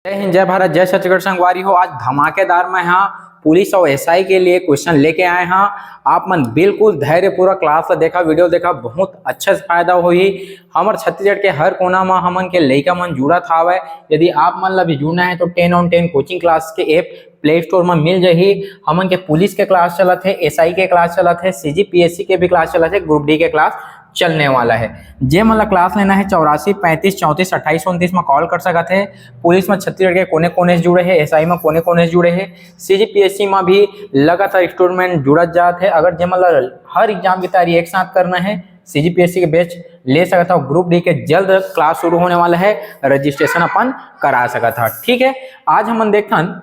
जय हिंद, जय भारत, जय छत्तीसगढ़ संगवारी हो। आज धमाकेदार में यहाँ पुलिस और एसआई के लिए क्वेश्चन लेके आए हैं। आप मन बिल्कुल धैर्य पूरा क्लास ला देखा, वीडियो देखा, बहुत अच्छा से फायदा होही। हमारे छत्तीसगढ़ के हर कोना में हमन के लइका मन जुड़त हावय। यदि आप मन ला भी जुड़ना है तो 10 on 10 कोचिंग क्लास के ऐप प्ले स्टोर में मिल जाही। हमन के पुलिस के क्लास चलत है, एसआई के क्लास चलत है, सीजीपीएससी के भी क्लास चलत है, ग्रुप डी के क्लास चलने वाला है। जे मन ला क्लास लेना है 84 35 34 28 29 में कॉल कर सकत है। पुलिस में छत्तीसगढ़ के कोने कोने से जुड़े हैं, एसआई में कोने कोने से जुड़े हैं, सीजीपीएससी में भी लगातार स्टूडेंट जुड़त जात है। अगर जे मन ला हर एग्जाम की तैयारी एक साथ करना है, सीजीपीएससी के बैच ले सकता हो। ग्रुप डी के जल्द क्लास शुरू होने वाला है, रजिस्ट्रेशन अपन करा सकता है। ठीक है, आज हम देखन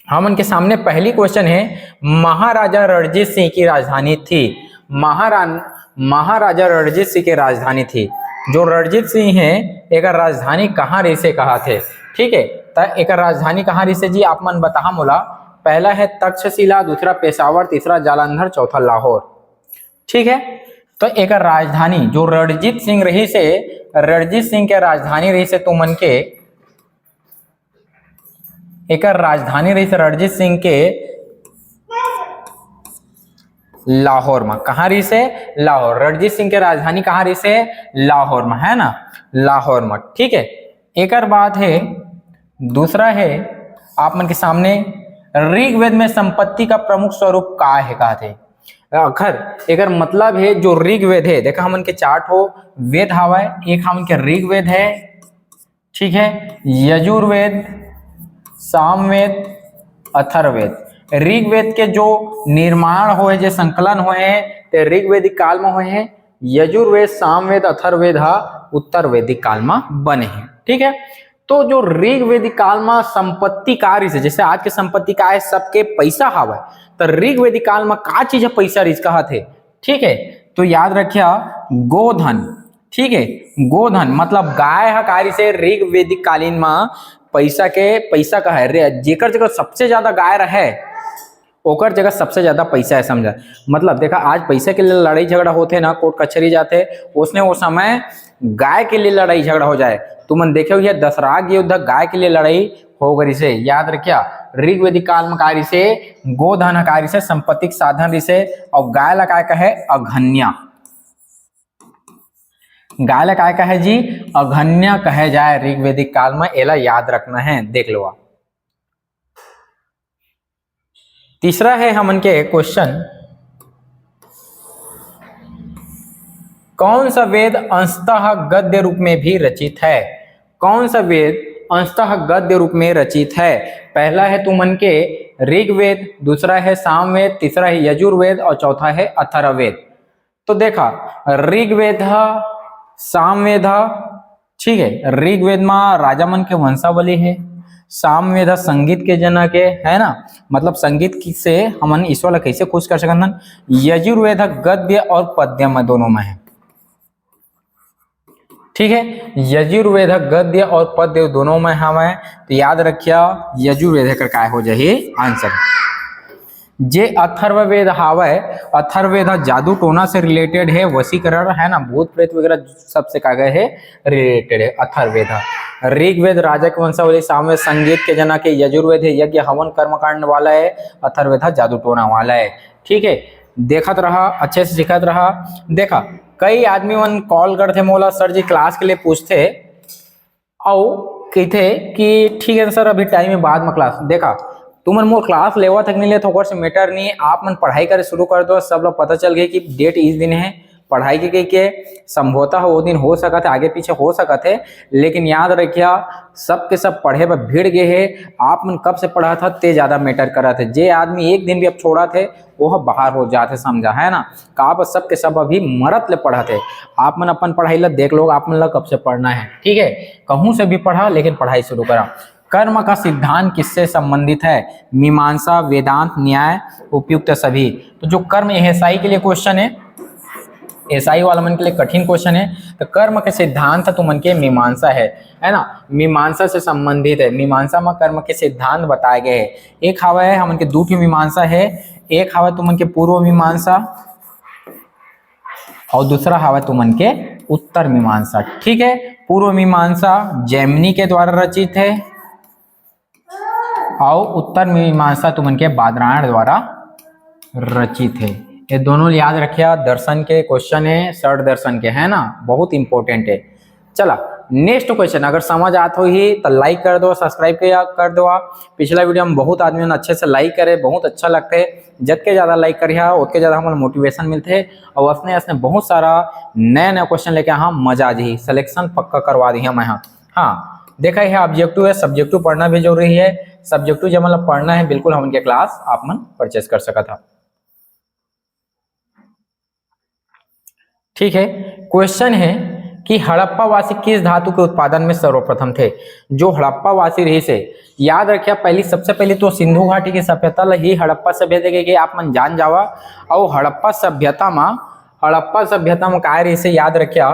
हमन के सामने पहली क्वेश्चन है, महाराजा रणजीत सिंह की राजधानी थी। महाराजा रणजीत सिंह की राजधानी थी। जो रणजीत सिंह है एक राजधानी कहाँ रही से कहा थे। ठीक है, तो एक राजधानी कहाँ रही से जी आप मन बता मोला। पहला है तक्षशिला, दूसरा पेशावर, तीसरा जालंधर, चौथा लाहौर। ठीक है, तो एक राजधानी जो रणजीत सिंह रही से, रणजीत सिंह के राजधानी रही से तुमन के एक राजधानी रही से रणजीत सिंह के लाहौर में। कहाँ रही से? लाहौर। रणजीत सिंह के राजधानी कहाँ रही से? लाहौर में, है ना, लाहौर में। ठीक है, एक बात है। दूसरा है आप मन के सामने, ऋग्वेद में संपत्ति का प्रमुख स्वरूप का है कहा थे। अखर एक मतलब है जो ऋग्वेद है, देखा हमन के चार्ट हो वेद हवाय, एक हमन के ऋग्वेद है, ठीक है, यजुर्वेद, सामवेद, अथर्ववेद। ऋग्वेद के जो निर्माण हुए, जो संकलन हुए हैं ते ऋग्वेदिक काल में हुए हैं। यजुर्वेद, सामवेद, अथर्ववेद उत्तर वैदिक काल में बने हैं। ठीक है, तो जो ऋग्वेदिक काल में संपत्ति कार्य से, जैसे आज के संपत्ति का है सबके पैसा हवा, तो ऋग्वेदिक काल में का चीज है पैसा रिस कहा थे। ठीक है, तो याद रखिया गोधन। ठीक है, गोधन मतलब गाय है कार्य से ऋग्वेदिक कालीन में पैसा का है। जेकर जगह सबसे ज्यादा गाय रहे ओकर जगह सबसे ज्यादा पैसा है, समझा। मतलब देखा आज पैसे के लिए लड़ाई झगड़ा होते ना, कोर्ट कचहरी जाते, उसने वो समय गाय के लिए लड़ाई झगड़ा हो जाए। तुम देखे हुए दशराग युद्ध गाय के लिए लड़ाई हो गई से। याद रखिया ऋग्वेदिक काल में कार्य से गोधन कार्य से संपत्ति साधन रिसे, और गाय ला काय कहे अघन्या। गाय ला काय कहे जी अघन्या कहे जाए ऋग्वेदिक काल में, एला याद रखना है, देख लो। तीसरा है हमन के क्वेश्चन, कौन सा वेद अंशतः गद्य रूप में भी रचित है। कौन सा वेद अंशतः गद्य रूप में रचित है। पहला है तुमन के ऋग्वेद, दूसरा है सामवेद, तीसरा है यजुर्वेद और चौथा है अथर्ववेद। तो देखा ऋग्वेद, सामवेद, ठीक है, ऋग्वेद में राजा मन के वंशावली है, सामवेद संगीत के जनक है ना, मतलब संगीत से हमन ईश्वर ला कैसे खुश कर सकते। यजुर्वेद गद्य और पद्य में दोनों में है। ठीक है, यजुर्वेद गद्य और पद्य दोनों में हमें, तो याद रखिया यजुर्वेद का काय हो जाए आंसर। जे अथर्ववेद हावय, अथर्ववेद जादू टोना से रिलेटेड है, वशीकरण है ना, भूत प्रेत वगैरह सबसे का गए है रिलेटेड है अथर्ववेद। ऋग्वेद राजा के वंशावली, सामवेद संगीत के जनक है, यजुर्वेद है यज्ञ हवन कर्मकांड वाला है, अथर्ववेद जादू टोना वाला है। ठीक है, देखत रहा, अच्छे से सिखत रहा। देखा कई आदमी मन कॉल करते मोला, सर जी क्लास के लिए पूछते और कहते कि ठीक है सर अभी टाइम है बाद में क्लास। देखा तुमन मोर क्लास लेवा तक नहीं ले तो से मैटर नहीं, आप मन पढ़ाई करे शुरू कर दो। सब लोग पता चल गए कि डेट इस दिन है, पढ़ाई के संभवतः वो दिन हो सकता है, आगे पीछे हो सकता है, लेकिन याद रखिया सब के सब पढ़े पर भीड़ गए है। आप मन कब से पढ़ा था ते ज्यादा मैटर करा थे। जे आदमी एक दिन भी अब छोड़ा थे वो बाहर हो जाते, समझा है ना। कहा सब के सब अभी मरत ले पढ़ा थे। आप मन अपन पढ़ाई ला देख लो, आप मन ला कब से पढ़ना है। ठीक है, कहूं से भी पढ़ा लेकिन पढ़ाई शुरू करा। कर्म का सिद्धांत किससे संबंधित है। मीमांसा, वेदांत, न्याय, उपयुक्त सभी। तो जो कर्म एसआई के लिए क्वेश्चन है, एसआई वाला मन के लिए कठिन क्वेश्चन है। तो कर्म के सिद्धांत तो मन के मीमांसा है ना, मीमांसा से संबंधित है। मीमांसा में कर्म के सिद्धांत बताए गए हैं। एक हवा है हमन के दो मीमांसा है, एक हवा तुमन के पूर्व मीमांसा और दूसरा हवा तुमन के उत्तर मीमांसा। ठीक है, पूर्व मीमांसा जैमिनी के द्वारा रचित है, और उत्तर मीमांसा तुमन के बादरायण द्वारा रचित है। ये दोनों याद रखिए, दर्शन के क्वेश्चन है, षड दर्शन के, है ना, बहुत इंपॉर्टेंट है। चला नेक्स्ट क्वेश्चन, अगर समझ आत हो ही तो लाइक कर दो, सब्सक्राइब कर दो। पिछला वीडियो में बहुत आदमी ने अच्छे से लाइक करे, बहुत अच्छा लगते है। जितने ज्यादा लाइक करिए उतने ज्यादा हमारे मोटिवेशन मिलते है और असने असने बहुत सारा नया नया क्वेश्चन लेके हाँ मजा जी सिलेक्शन पक्का करवा दी हम यहाँ। हाँ देखा है ऑब्जेक्टिव है, सब्जेक्टिव पढ़ना भी जरूरी है। सब्जेक्टिव जब मतलब पढ़ना है बिल्कुल हम उनके क्लास आप मन परचेस कर सका था। ठीक है, क्वेश्चन है कि हड़प्पावासी किस धातु के उत्पादन में सर्वप्रथम थे। जो हड़प्पावासी रही से याद रखिए, पहली सबसे पहले तो सिंधु घाटी की सभ्यता ही हड़प्पा सभ्यता के आप मन जान जावा। और हड़प्पा सभ्यता में काय रही से याद रखिया,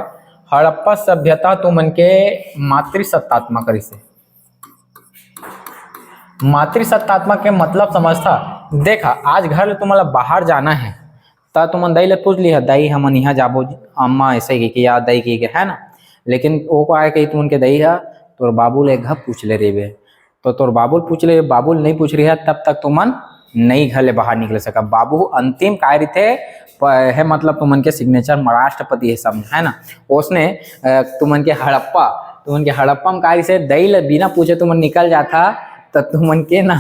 हड़प्पा सभ्यता तो मन के मातृसत्तात्मक रही से। मातृसत्तात्मक के मतलब समझता, देखा आज घर तुम्हारा बाहर जाना है ता तुम दाई ले पूछ लिया, दाई हम यहाँ जाबो अम्मा ऐसे की या दाई की है ना, लेकिन वो को आए कही तुम के दाई है तोर बाबू ले घर पूछ ले रे, तो तोर बाबुल पूछ ले, बाबुल नहीं पूछ रही है तब तक तुमन नहीं घर ले बाहर निकल सका। बाबू अंतिम कार्य थे है, मतलब तुमन के सिग्नेचर राष्ट्रपति है समझ, है ना। उसने तुमन के हड़प्पा में कार्य से दई ले बिना पूछे तुमन निकल जाता तो तुमन के ना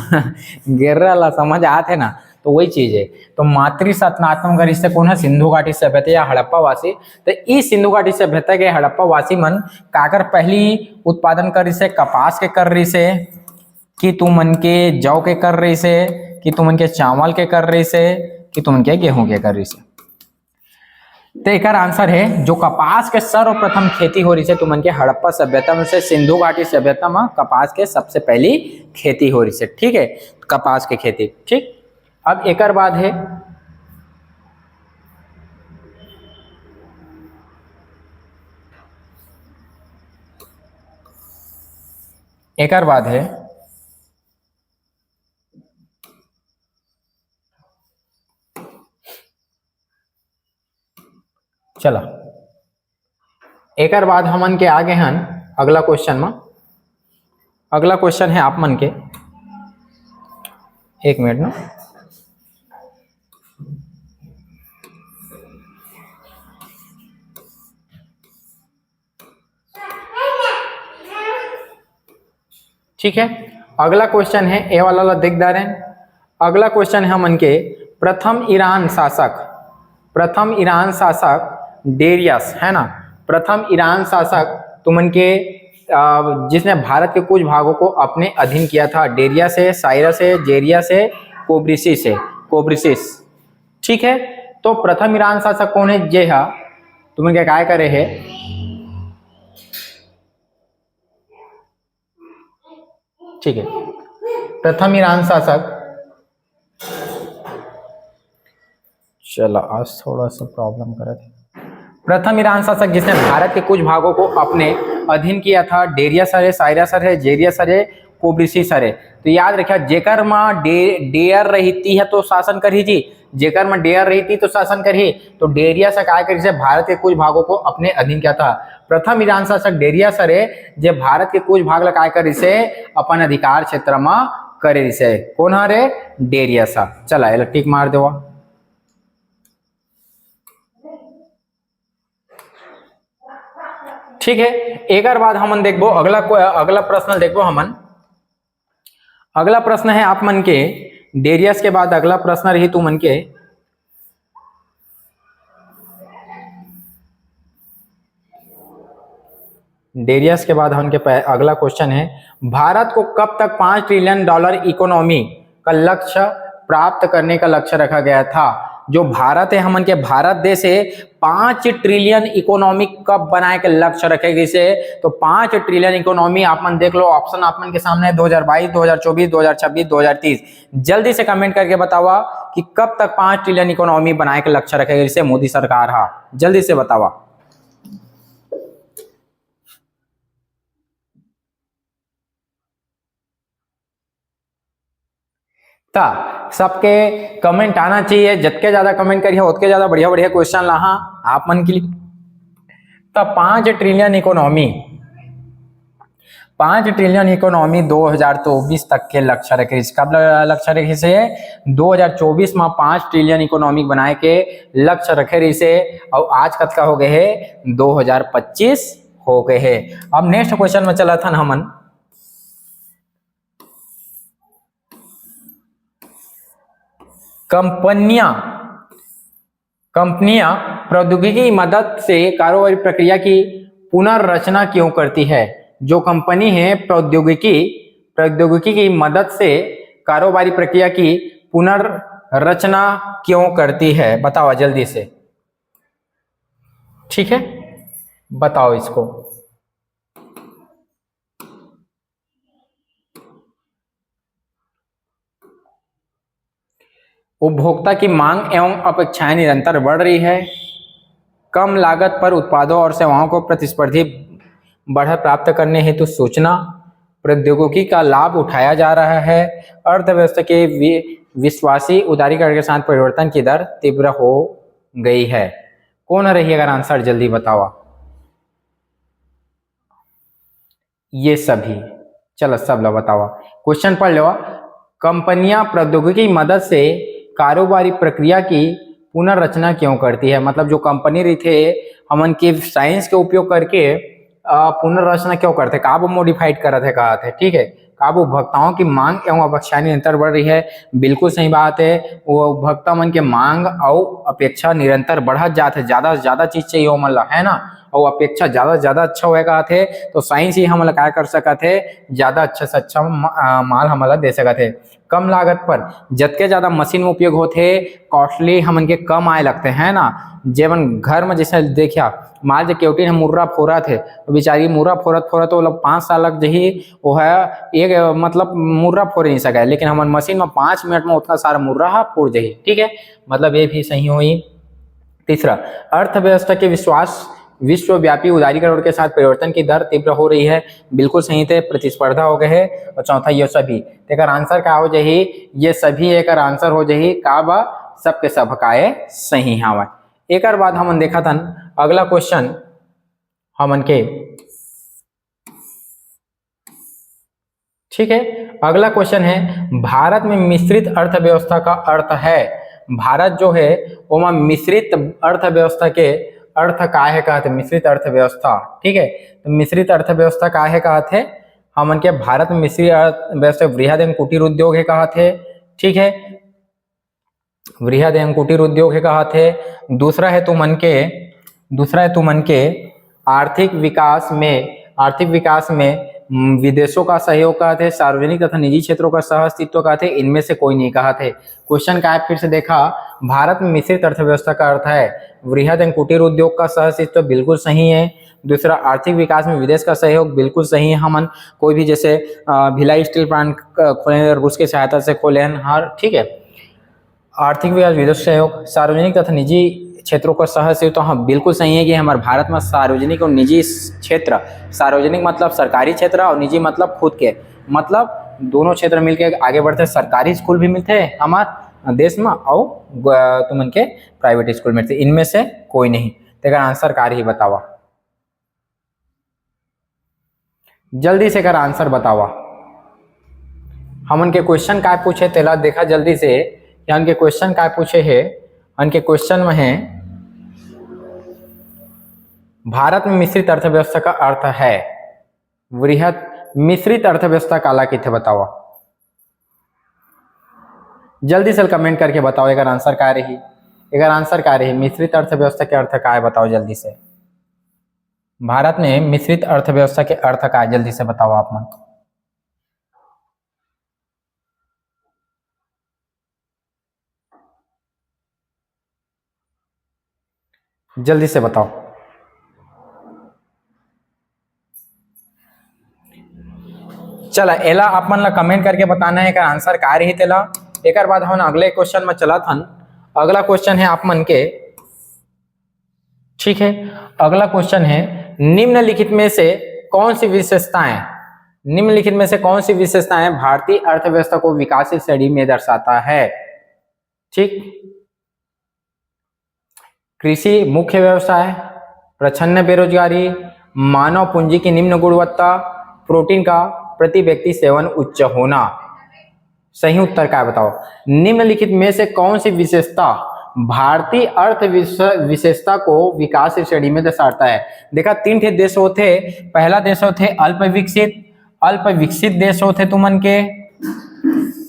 गिर्रा ला समझ आते ना, तो वही चीज है। तो मातृसत्तात्मक रिश्ते कौन है, सिंधु घाटी सभ्यता या हड़प्पावासी। तो इस सिंधु घाटी सभ्यता के हड़प्पावासी मन काकर पहली उत्पादन कर रही से, कपास के कर रही से, कि तुमन के जौ के कर रही से, कि तुमन के चावल के कर रही से, कि तुमन के गेहूं के कर रही से। तो एक आंसर है जो कपास के सर्वप्रथम खेती हो रही है तुमन के हड़प्पा सभ्यता में से, सिंधु घाटी सभ्यता में कपास के सबसे पहली खेती हो रही है। ठीक है, कपास के खेती। ठीक, अब एक बाद है चला एक बाद हमन के आगे हन अगला क्वेश्चन में। अगला क्वेश्चन है आप मन के, एक मिनट ना, ठीक है। अगला क्वेश्चन है ए वाला दिखदार है। अगला क्वेश्चन है मन के, प्रथम ईरान शासक डेरियस, है ना। प्रथम ईरान शासक तुमन के जिसने भारत के कुछ भागों को अपने अधीन किया था, डेरियस है, साइरस है, जेरियस है, कोब्रिसिस। ठीक है, तो प्रथम ईरान शासक कौन है, जे हा तुमन के काय करे है, ठीक है। प्रथम ईरान शासक, चला आज थोड़ा सा प्रॉब्लम कर रहे थे। प्रथम ईरान शासक जिसने भारत के कुछ भागों को अपने अधीन किया था, डेरियस है, साइरस है, जेरियस है, कोब्रिसिस है। तो याद रखिए, जेकर में डेयर रहती है तो शासन करी जी, जेकर में डेयर रहती तो शासन करी। तो डेरियस काय करी से भारत के कुछ भागों को अपने अधीन किया था। प्रथम ईरान शासक डेरियस है, जे भारत के कुछ भाग ला काय करी से अपन अधिकार क्षेत्र में करे से। कौन हरे, डेरियस। चला ये टिक मार दो। ठीक है, एक बाद हमन देखबो अगला प्रश्न देखबो हमन। अगला प्रश्न है आप मन के, डेरियस के बाद अगला प्रश्न रही तू मन के, डेरियस के बाद हमके अगला क्वेश्चन है, भारत को कब तक $5 ट्रिलियन इकोनॉमी का लक्ष्य प्राप्त करने का लक्ष्य रखा गया था। जो भारत है हमन के भारत देश है 5 ट्रिलियन इकोनॉमी कब बनाए के लक्ष्य रखेगी से। तो 5 ट्रिलियन इकोनॉमी आप मन देख लो, ऑप्शन आप मन के सामने है 2022, 2024, 2026, 2030। जल्दी से कमेंट करके बतावा कि कब तक 5 ट्रिलियन इकोनॉमी बनाए के लक्ष्य रखेगी से मोदी सरकार। हाँ जल्दी से बतावा। सबके कमेंट आना चाहिए, जितके ज्यादा कमेंट करिए उतके ज्यादा बढ़िया बढ़िया क्वेश्चन लाहा आप मन के लिए। तो 5 ट्रिलियन इकोनॉमी 5 ट्रिलियन इकोनॉमी 2024 तक के लक्ष्य रखे। कब लक्ष्य रखे से 2024 में 5 ट्रिलियन इकोनॉमी बनाए के लक्ष्य रखे रही से, और आज कब का हो गए है 2025 हो गए है। अब नेक्स्ट क्वेश्चन में चला था हमन, कंपनियां प्रौद्योगिकी की मदद से कारोबारी प्रक्रिया की पुनर्रचना क्यों करती है? जो कंपनी है प्रौद्योगिकी की मदद से कारोबारी प्रक्रिया की पुनर्रचना क्यों करती है? बताओ जल्दी से। ठीक है, बताओ इसको। उपभोक्ता की मांग एवं अपेक्षाएं निरंतर बढ़ रही है। कम लागत पर उत्पादों और सेवाओं को प्रतिस्पर्धी बढ़त प्राप्त करने हेतु सूचना प्रौद्योगिकी का लाभ उठाया जा रहा है। अर्थव्यवस्था के विश्वासी उदारीकरण के साथ परिवर्तन की दर तीव्र हो गई है। कौन रही अगर आंसर जल्दी बताओ। ये सभी, चलो सब लो बताओ। क्वेश्चन पढ़ लो। कंपनियां प्रौद्योगिकी की मदद से कारोबारी प्रक्रिया की पुनर्रचना क्यों करती है? मतलब जो कंपनी रही थे हमन के साइंस के उपयोग करके पुनर्रचना क्यों करते, का वो मॉडिफाइड कर रहे कहा थे। ठीक है, का वो उपभोक्ताओं की मांग एवं अपेक्षा निरंतर बढ़ रही है। बिल्कुल सही बात है, वो उपभोक्ता मन के मांग और अपेक्षा निरंतर बढ़त जाते, ज्यादा से ज्यादा चीज चाहिए हो मतलब, है ना, और अपेक्षा ज्यादा से ज्यादा अच्छा हुए कहा थे तो साइंस ही हमला क्या कर सका थे, ज्यादा अच्छा से अच्छा माल हमला दे सका थे। कम लागत पर जतके ज्यादा मशीन में उपयोग होते कॉस्टली हमन के कम आए लगते हैं ना। जेवन घर में जैसे देखिया माल जो केवटी मुर्रा फोरा थे तो बेचारी मुर्रा फोरत फोरत तो 5 साल लग जही, वो है एक मतलब मुर्रा फोड़ नहीं सका, लेकिन हमारे मशीन में 5 मिनट में उतना सारा मुर्रा फोड़ जही। ठीक है, मतलब ये भी सही हुई। तीसरा, अर्थव्यवस्था के विश्वव्यापी उदारीकरण के साथ परिवर्तन की दर तीव्र हो रही है। बिल्कुल सही थे, प्रतिस्पर्धा हो गए है। और चौथा, ये सभी एक आंसर का हो जाही, ये सभी एक आंसर हो जाही का बा सबके सब काए सही हवा। एक बाद हमन देखा था अगला क्वेश्चन हमन के। ठीक है, अगला क्वेश्चन है भारत में मिश्रित अर्थव्यवस्था का अर्थ है। भारत जो है वो मिश्रित अर्थव्यवस्था के अर्थ का है कहते, मिश्रित अर्थव्यवस्था। ठीक है, तो मिश्रित अर्थव्यवस्था का है कहते हमन के भारत में मिश्रित अर्थव्यवस्था वृहद एवं कुटीर उद्योग है कहते। ठीक है, वृहद एवं कुटीर उद्योग है कहते। दूसरा है तुमन के आर्थिक विकास में विदेशों का सहयोग कहते, सार्वजनिक तथा निजी क्षेत्रों का सह अस्तित्व कहते, इनमें से कोई नहीं कहते। क्वेश्चन का फिर से देखा, भारत में मिश्रित अर्थव्यवस्था का अर्थ है वृहद एवं कुटीर उद्योग का सह अस्तित्व, बिल्कुल सही है। दूसरा, आर्थिक विकास में विदेश का सहयोग, बिल्कुल सही है। हमन कोई भी जैसे भिलाई स्टील प्लांट खोले रूस की सहायता से खोले हैं हर। ठीक है, आर्थिक विकास विदेश सहयोग, सार्वजनिक तथा निजी क्षेत्रों का सह अस्तित्व, हाँ बिल्कुल सही है कि हमारे भारत में सार्वजनिक और निजी क्षेत्र, सार्वजनिक मतलब सरकारी क्षेत्र और निजी मतलब खुद के, मतलब दोनों क्षेत्र मिलकर आगे बढ़ते। सरकारी स्कूल भी मिलते हैं हमारे देश में और तुम इनके प्राइवेट स्कूल मिलते, इनमें से कोई नहीं। तो आंसर कार ही बतावा, जल्दी से कर आंसर बतावा। हम उनके क्वेश्चन का पूछे तेला देखा जल्दी से, या उनके क्वेश्चन का पूछे है। उनके क्वेश्चन में है भारत में मिश्रित अर्थव्यवस्था का अर्थ है वृहद, मिश्रित अर्थव्यवस्था काला किथे बताओ, जल्दी से कमेंट करके बताओ। अगर आंसर का रही मिश्रित अर्थव्यवस्था के अर्थ का है बताओ जल्दी से। भारत में मिश्रित अर्थव्यवस्था के अर्थ का है, जल्दी से बताओ आप मन, जल्दी से बताओ। चला एला आप मन ला कमेंट करके बताना है कि आंसर का रही तेला। एक बाद हम अगले क्वेश्चन में चला था। अगला क्वेश्चन है आप मन के, ठीक है, अगला क्वेश्चन है निम्नलिखित में से कौन सी विशेषताएं भारतीय अर्थव्यवस्था को विकासशील श्रेणी में दर्शाता है। ठीक, कृषि मुख्य व्यवसाय, प्रच्छन्न बेरोजगारी, मानव पूंजी की निम्न गुणवत्ता, प्रोटीन का प्रति व्यक्ति सेवन उच्च होना। सही उत्तर क्या है बताओ। निम्नलिखित में से कौन सी विशेषता भारतीय अर्थ विशेषता को विकास श्रेणी में दर्शाता है। देखा 3 ठे देश होते, पहला देश होते अल्प विकसित देश होते तुमन के,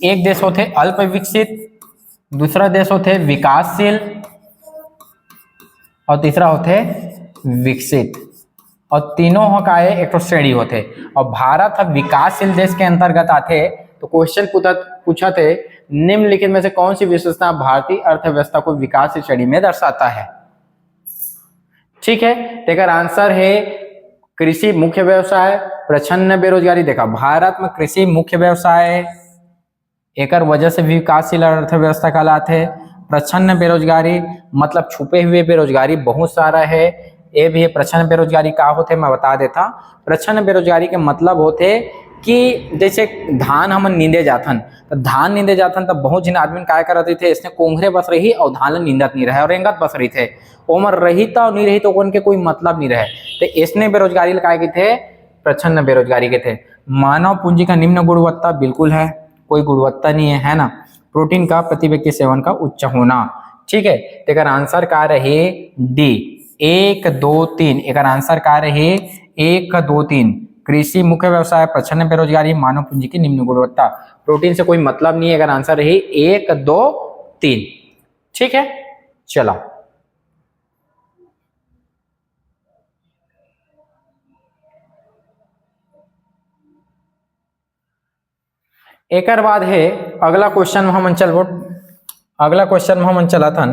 एक देश होते अल्प विकसित, दूसरा देश होते विकासशील और तीसरा होते विकसित, और तीनों हो का है एक श्रेणी होते। और भारत विकासशील देश के अंतर्गत आते। तो क्वेश्चन पूछा थे निम्नलिखित में से कौन सी विशेषता भारतीय अर्थव्यवस्था को विकास की श्रेणी में दर्शाता है। ठीक है, तो आंसर है कृषि मुख्य व्यवसाय, प्रच्छन्न बेरोजगारी। देखा भारत में कृषि मुख्य व्यवसाय, एक वजह से विकासशील अर्थव्यवस्था कहलाते है। प्रच्छन्न बेरोजगारी मतलब छुपे हुए बेरोजगारी बहुत सारा है, ये भी है। प्रच्छन्न बेरोजगारी का होते मैं बता देता। प्रच्छन्न बेरोजगारी के मतलब होते कि जैसे धान हम नींदे जाथन, तो धान नींदे जाथन तब बहुत जिन आदमी काय करते थे, इसने कोंघरे बस रही और धान नींदत नहीं रहे और रेंगत बस रही थे, उमर रही तो नहीं रही तो उनके कोई मतलब नहीं रहे। तो इसने बेरोजगारी काय के थे, प्रच्छन्न बेरोजगारी के थे। मानव पूंजी का निम्न गुणवत्ता बिल्कुल है, कोई गुणवत्ता नहीं है ना। प्रोटीन का प्रति व्यक्ति सेवन का उच्च होना। ठीक है, तो आंसर का रहे डी 1 2 3। एक आंसर का रहे 1 2 3। कृषि मुख्य व्यवसाय, प्रच्छन्न बेरोजगारी, मानव पूंजी की निम्न गुणवत्ता। प्रोटीन से कोई मतलब नहीं है, अगर आंसर रही 1 2 3। ठीक है, चला एक बाद है अगला क्वेश्चन में हम चल अगला क्वेश्चन में हम चला था।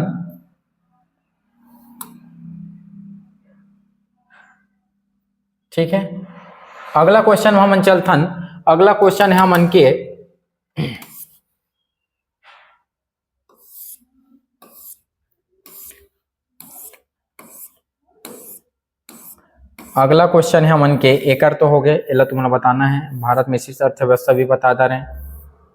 ठीक है, अगला क्वेश्चन हम चलथन। अगला क्वेश्चन है मन के अगला क्वेश्चन है मन के एकर तो हो गए, एला तुम्हें बताना है। भारत में शीर्ष अर्थव्यवस्था भी बता दे रहे हैं।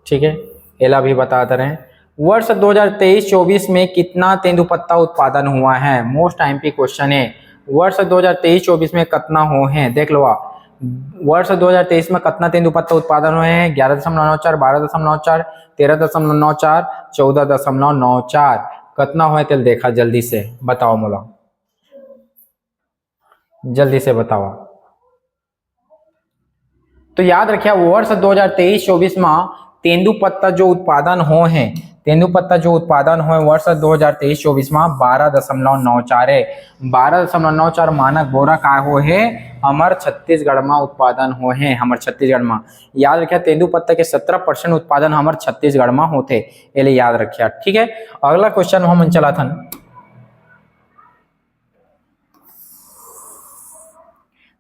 ठीक है, एला भी बता दे रहे हैं। वर्ष 2023-24 में कितना तेंदुपत्ता उत्पादन हुआ है। मोस्ट एमपी क्वेश्चन है। वर्ष 2023-24 में कितना हो है देख लो। वर्ष 2023 में कितना तेंदुपत्ता उत्पादन हुए हैं। 11.94, 12.94, 13.94, 14.94। कितना हुआ तेल देखा जल्दी से बताओ मोला, जल्दी से बताओ। तो याद रखिए वर्ष 2023-24 में तेंदुपत्ता जो उत्पादन हो है, तेंदुपत्ता जो उत्पादन हो वर्ष 2023-24 में 12.94 है। 12.94 मानक बोरा का हो है हमार छत्तीसगढ़ में उत्पादन हो है, हमार छत्तीसगढ़ में। याद रखिए तेंदुपत्ता के 17% उत्पादन हमार छत्तीसगढ़ में होते, ये याद रखिए। ठीक है, अगला क्वेश्चन हम चला था।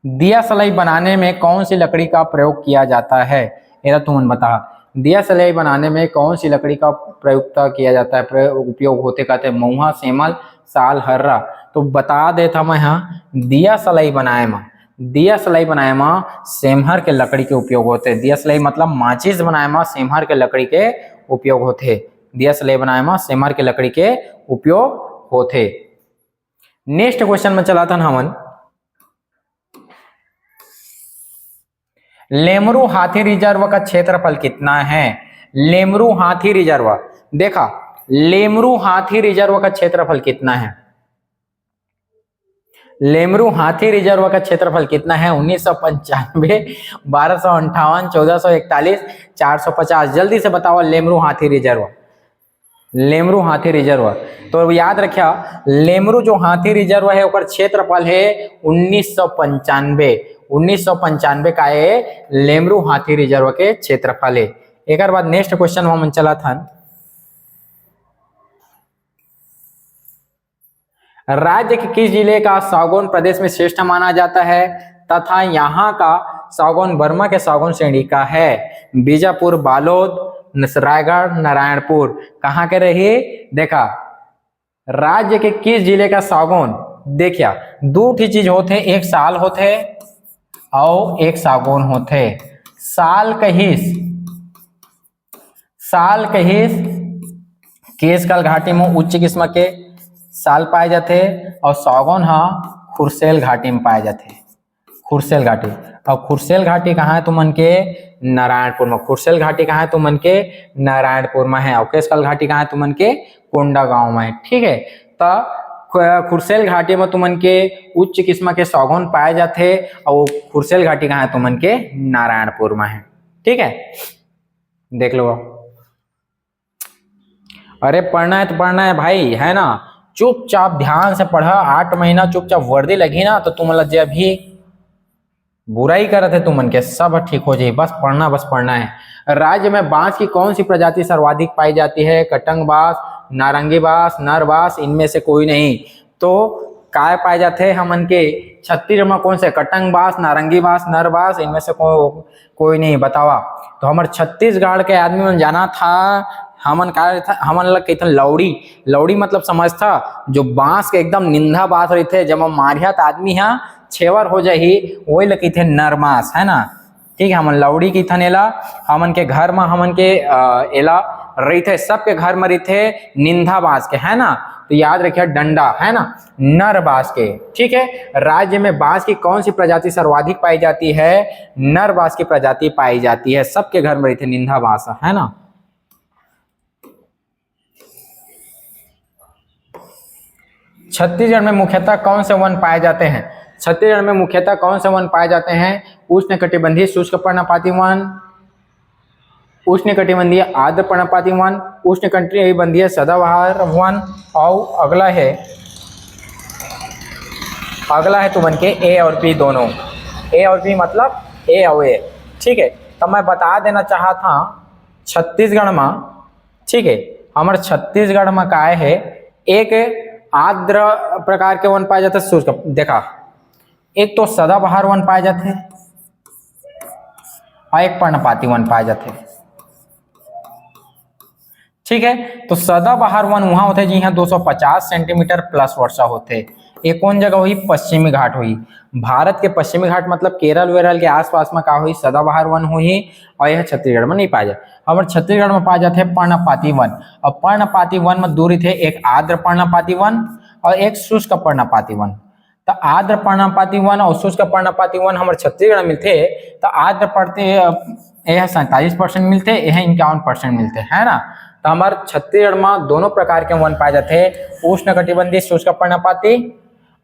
दिया सलाई बनाने में कौन सी लकड़ी का प्रयोग किया जाता है। ये तुम बता, दिया सलाई बनाने में कौन सी लकड़ी का प्रयोग किया जाता है, उपयोग होते कहते हैं महुआ, सेमल, साल, हर्रा। तो बता देता मैं यहाँ दिया सलाई बनाए में सेमहर के लकड़ी के उपयोग होते। दिया सलाई मतलब माचिस बनाए में सेमहर के लकड़ी के उपयोग होते। दिया सलाई बनाए में सेमहर के लकड़ी के उपयोग होते। नेक्स्ट क्वेश्चन में चला था हमन। लेमरू हाथी रिजर्व का क्षेत्रफल कितना है। लेमरू हाथी रिजर्व, देखा लेमरू हाथी रिजर्व का क्षेत्रफल कितना है। लेमरू हाथी रिजर्व का क्षेत्रफल कितना है। 1995, 1258, 1441, 450। जल्दी से बताओ लेमरू हाथी रिजर्व। लेमरू हाथी रिजर्व तो याद रखिया लेमरू जो हाथी रिजर्व है उसका क्षेत्रफल है 1995 का है लेमरू हाथी रिजर्व के क्षेत्रफल है। एक बाद नेक्स्ट क्वेश्चन हम चला था। राज्य के किस जिले का सागौन प्रदेश में श्रेष्ठ माना जाता है तथा यहाँ का सागौन बर्मा के सागौन श्रेणी का है। बीजापुर, बालोद, रायगढ़, नारायणपुर। कहाँ के रही देखा, राज्य के किस जिले का सागौन। देखिया दो चीज होते, एक साल होते और एक सागौन होते। साल कहिस केशकाल घाटी में उच्च किस्म के साल पाए जाते और सागौन खुरसेल घाटी में पाए जाते। खुरसेल घाटी। और खुरसेल घाटी कहाँ है तुमन के? नारायणपुर में। खुरसेल घाटी कहाँ है तुमन के? नारायणपुर में है। और केशकाल घाटी कहाँ है तुमन के? कोंडागांव में है। ठीक है, तो खुरसेल घाटी में तुमन के उच्च किस्म के सौगौन पाए जाते और खुरसेल घाटी कहाँ है तुमन के? नारायणपुर में है। ठीक है, देख लो। अरे पढ़ना है तो पढ़ना है भाई, है ना। चुपचाप ध्यान से पढ़ा, 8 महीना चुपचाप वर्दी लगी ना तो तुम लग अभी बुराई कर थे तुमन के, सब ठीक हो जाए। बस पढ़ना, बस पढ़ना है। राज्य में बांस की कौन सी प्रजाति सर्वाधिक पाई जाती है? कटंग बांस, नारंगी बांस, नर बांस, इनमें से कोई नहीं। तो काय पाए जाते हैं हमन के छत्तीसगढ़ में? कौन से? कटंग बांस, नारंगी बांस, नर बांस, इनमें से कोई नहीं। बतावा। तो हमारे छत्तीसगढ़ के आदमी में जाना था हमन का, हमन लग कहते लौड़ी। लौड़ी मतलब समझ था जो बांस के एकदम निंदा बांस रही थे, जब हम मारिया तो आदमी यहाँ छेवर हो जाही, वही लग कहते नरमास, है ना। ठीक है, हमन लौड़ी की थन एला हमन के घर में हमन के एला रही थे, सबके घर में रही थे निंदा बांस के, है ना। तो याद रखिए डंडा, है ना, नर बांस के। ठीक है, राज्य में बांस की कौन सी प्रजाति सर्वाधिक पाई जाती है? नर बांस की प्रजाति पाई जाती है। सबके घर में रही थे निंदा बांस, है ना। छत्तीसगढ़ में मुख्यतः कौन से वन पाए जाते हैं? छत्तीसगढ़ में मुख्यतः कौन से वन पाए जाते हैं? उष्णकटिबंधीय शुष्क पर्णपाती वन, उष्णकटिबंधीय आर्द्र पर्णपाती वन, उष्णकटिबंधीय सदाबहार वन। और अगला है तुमन के ए और बी दोनों। ए और बी मतलब ए और ए। ठीक है, तो मैं बता देना चाहा था छत्तीसगढ़ में, ठीक है, हमारे छत्तीसगढ़ में काय है, एक आर्द्र प्रकार के वन पाए जाते शुष्क। देखा, एक तो सदाबहार वन पाए जाते और एक पर्णपाती वन पाए जाते। ठीक है, तो सदाबहार वन वहां होते जी हाँ 250 सेंटीमीटर प्लस वर्षा होते। ये कौन जगह हुई? पश्चिमी घाट हुई। भारत के पश्चिमी घाट मतलब केरल वेरल के आसपास में का हुई? सदाबहार वन हुई। और यह छत्तीसगढ़ में नहीं पाया जाए। हमारे छत्तीसगढ़ में पाए जाते हैं पर्णपाती वन। और पर्णपाती वन में दूरी थे एक आर्द्र पर्णपाती वन और एक शुष्क पर्णपाती वन। तो आर्द्र पर्णपाती वन और शुष्क पर्णपाती वन हमारे छत्तीसगढ़ में मिलते। तो आर्द्र पड़ते यह 47% मिलते, यह 51% मिलते, है ना। तो हमारे छत्तीसगढ़ में दोनों प्रकार के वन पाए जाते हैं, उष्णकटिबंधीय शुष्क पर्णपाती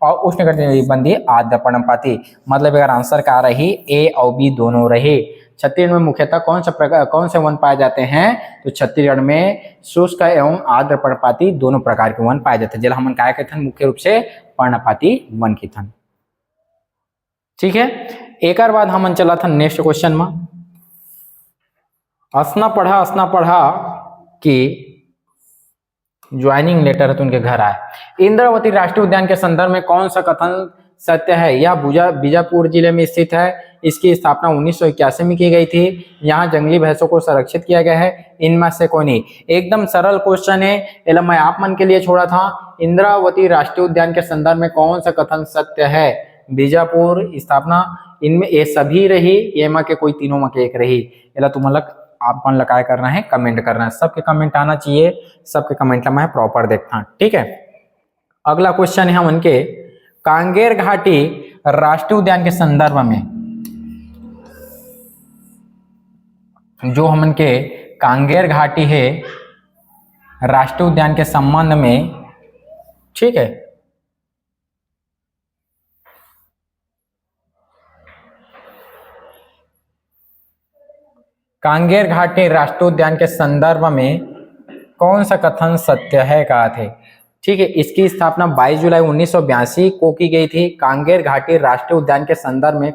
और उष्णकटिबंधीय आर्द्र पर्णपाती। मतलब अगर आंसर का रही ए और बी दोनों रहे। छत्तीसगढ़ में मुख्यतः कौन से वन पाए जाते हैं? तो छत्तीसगढ़ में शुष्क एवं आर्द्र पर्णपाती दोनों प्रकार के वन पाए जाते हैं। जिला हमन काय के थन मुख्य रूप से पर्णपाती वन की थन। ठीक है, एक बाद हमन चला था नेक्स्ट क्वेश्चन में। असना पढ़ा कि ज्वाइनिंग लेटर है तो उनके घर आए। इंद्रावती राष्ट्रीय उद्यान के संदर्भ में कौन सा कथन सत्य है? यह बीजापुर जिले में स्थित है। इसकी स्थापना 1981 में की गई थी। यहाँ जंगली भैंसों को संरक्षित किया गया है। इनमें से कोई नहीं। एकदम सरल क्वेश्चन है, मैं आप मन के लिए छोड़ा था। इंद्रावती राष्ट्रीय उद्यान के संदर्भ में कौन सा कथन सत्य है? बीजापुर स्थापना इनमें ये सभी रही, ये में के कोई तीनों में के एक रही। तुम आप मन लगाए करना है, कमेंट करना है। सबके कमेंट आना चाहिए, सबके कमेंट मैं प्रॉपर देखता हूँ। ठीक है, अगला क्वेश्चन है हमन के कांगेर घाटी राष्ट्रीय उद्यान के संदर्भ में, जो हमन के कांगेर घाटी है राष्ट्रीय उद्यान के संबंध में, ठीक है, कांगेर घाटी राष्ट्रीय उद्यान के संदर्भ में कौन सा कथन सत्य है कहा थे? ठीक है, इसकी स्थापना 22 जुलाई 1982 को की गई थी। कांगेर घाटी राष्ट्रीय उद्यान के संदर्भ में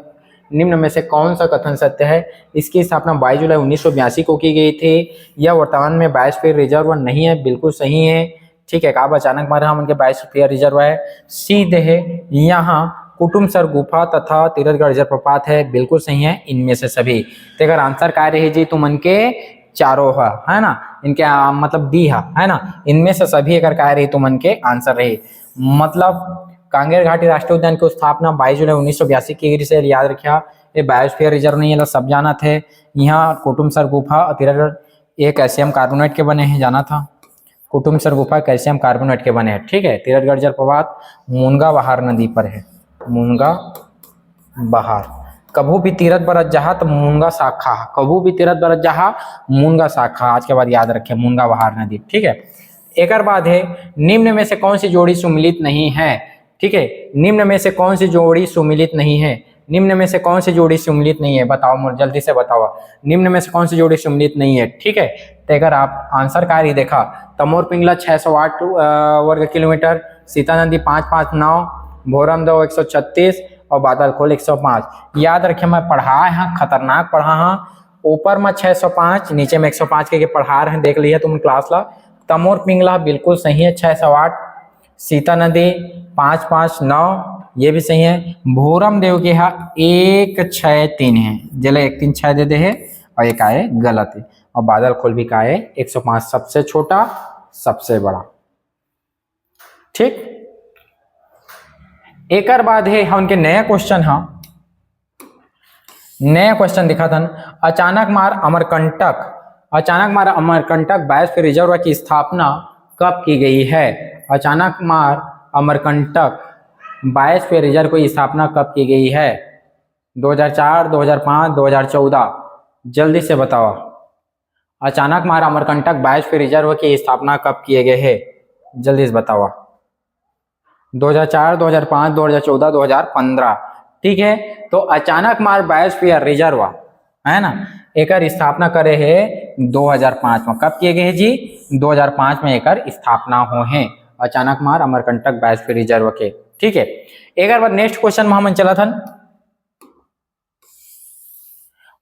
निम्न में से कौन सा कथन सत्य है? इसकी स्थापना 22 जुलाई 1982 को की गई थी। यह वर्तमान में बायोस्फीयर रिजर्व नहीं है, बिल्कुल सही है। ठीक है, कहा अचानक मारा हम उनके बायोस्फीयर रिजर्व है, सीधे है। यहाँ कुटुमसर गुफा तथा तीरथगढ़ जलप्रपात है, बिल्कुल सही है इनमें से सभी। तो अगर आंसर क्या रही जी तुम के चारों है ना, इनके मतलब दी है ना, इनमें से सभी अगर क्या रही तुम के आंसर रही। मतलब कांगेर घाटी राष्ट्रीय उद्यान की स्थापना 22 जुलाई 1982 की गई से याद रखिया। ये बायोस्फीयर रिजर्व नहीं है, सब जाना थे। यहाँ कुटुमसर गुफा और तीरथगढ़ ये कैल्शियम कार्बोनेट के बने हैं, जाना था। कुटुमसर गुफा कैल्शियम कार्बोनेट के बने हैं। ठीक है, तीरथगढ़ जलप्रपात मुनगा बहार नदी पर है, मुनगा बहार। कभू भी तीरथ बरत जहा तो मूंगा शाखा, कभू भी तीरथ बरत जहा मूंगा शाखा, आज के बाद याद रखें मूंगा बहार नदी। ठीक है, एक और बात है, निम्न में से कौन सी जोड़ी सुमिलित नहीं है। ठीक है, निम्न में से कौन सी जोड़ी सुमिलित नहीं है, निम्न में से कौन सी जोड़ी सुमिलित नहीं है, बताओ मुझे जल्दी से बताओ, निम्न में से कौन सी जोड़ी सुमिलित नहीं है। ठीक है, तो अगर आप आंसर कार्य देखा, तमोर पिंगला 608 वर्ग किलोमीटर, सीता नदी 559, भोरम दो 136 और बादल खोल 105। याद रखे मैं पढ़ा है, खतरनाक पढ़ा हाँ, ऊपर में 605 नीचे में 105 के पढ़ा रहे हैं, देख लिया तुम क्लास ला। तमोर पिंगला बिल्कुल सही है 608, सीता नदी 559 ये भी सही है, भोरम देव के यहाँ 163 है, जले 136 दे दे है और एक आए गलत है, और बादल खोल भी का है 105, सबसे छोटा सबसे बड़ा। ठीक, एक और बात है हम के नया क्वेश्चन, हाँ नया क्वेश्चन दिखा था, अचानक मार अमरकंटक, अचानक मार अमरकंटक बायोस्फीयर रिजर्व की स्थापना कब की गई है। अचानक मार अमरकंटक बायोस्फीयर रिजर्व की स्थापना कब की गई है, 2004, 2005, 2014, जल्दी से बताओ। अचानक मार अमरकंटक बायोस्फीयर रिजर्व की स्थापना कब किए गए हैं, जल्दी से बताओ। 2004, 2005, 2014, 2015। ठीक है, तो अचानक मार बायोस्फीयर रिजर्व है ना, एक स्थापना करे है 2005 में। कब किए गए हैं जी, 2005 में एक स्थापना हो है अचानक मार अमरकंटक बायोस्फीयर रिजर्व के। ठीक है, एक बार नेक्स्ट क्वेश्चन में हम चला था,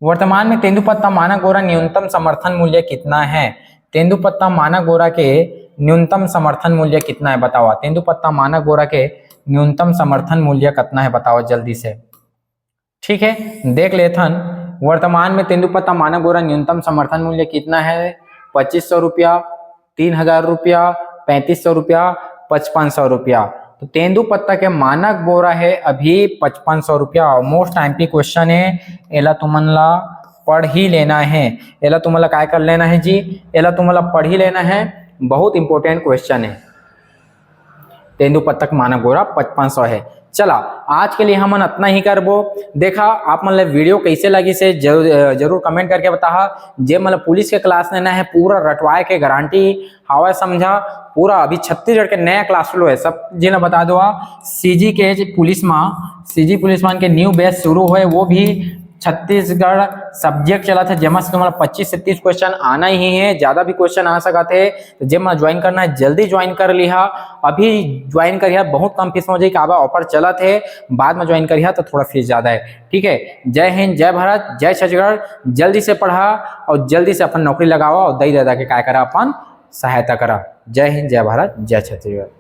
वर्तमान में तेंदुपत्ता मानक गोरा न्यूनतम समर्थन मूल्य कितना है। तेंदुपत्ता मानक गोरा के न्यूनतम समर्थन मूल्य कितना है बताओ, तेंदुपत्ता मानक गोरा के न्यूनतम समर्थन मूल्य कितना है बताओ जल्दी से। ठीक है, देख लेथन, वर्तमान में तेंदुपत्ता मानक गोरा न्यूनतम समर्थन मूल्य कितना है, 2500 रुपया, 3000 रुपया, 3500 रुपया, 5500 रुपया। तो तेंदुपत्ता के मानक बोरा है अभी 5500 रुपया। मोस्ट एमपी क्वेश्चन है, एला तुमला पढ़ ही लेना है, एला तुमला काय कर लेना है जी, एला तुमला पढ़ ही लेना है, बहुत इंपॉर्टेंट क्वेश्चन है। तेंदुपत्ता का मानक बोरा 5500 है। चला, आज के लिए हम इतना ही करबो। देखा आप मतलब वीडियो कैसे लगी से जरूर कमेंट करके बता। जे मतलब पुलिस के क्लास लेना है पूरा रटवाए के गारंटी हवा, समझा पूरा। अभी छत्तीसगढ़ के नया क्लास लो है, सब जिन्हें बता दो। सीजी के पुलिस में, सीजी पुलिस मान के न्यू बैच शुरू हुए, वो भी छत्तीसगढ़ सब्जेक्ट चला था, जमा से तुम्हारा 25 से 30 क्वेश्चन आना ही है, ज्यादा भी क्वेश्चन आ सकते थे। तो जब ज्वाइन करना है जल्दी ज्वाइन कर लिया, अभी ज्वाइन करिए, बहुत कम फीस में हो जाएगी, ऑफर चला थे, बाद में ज्वाइन करिए तो थोड़ा फीस ज्यादा है। ठीक है, जय हिंद, जय भारत, जय छत्तीसगढ़। जल्दी से पढ़ा और जल्दी से अपन नौकरी लगाओ और दई दादा के क्या करा अपन सहायता करा। जय हिंद, जय भारत, जय छत्तीसगढ़।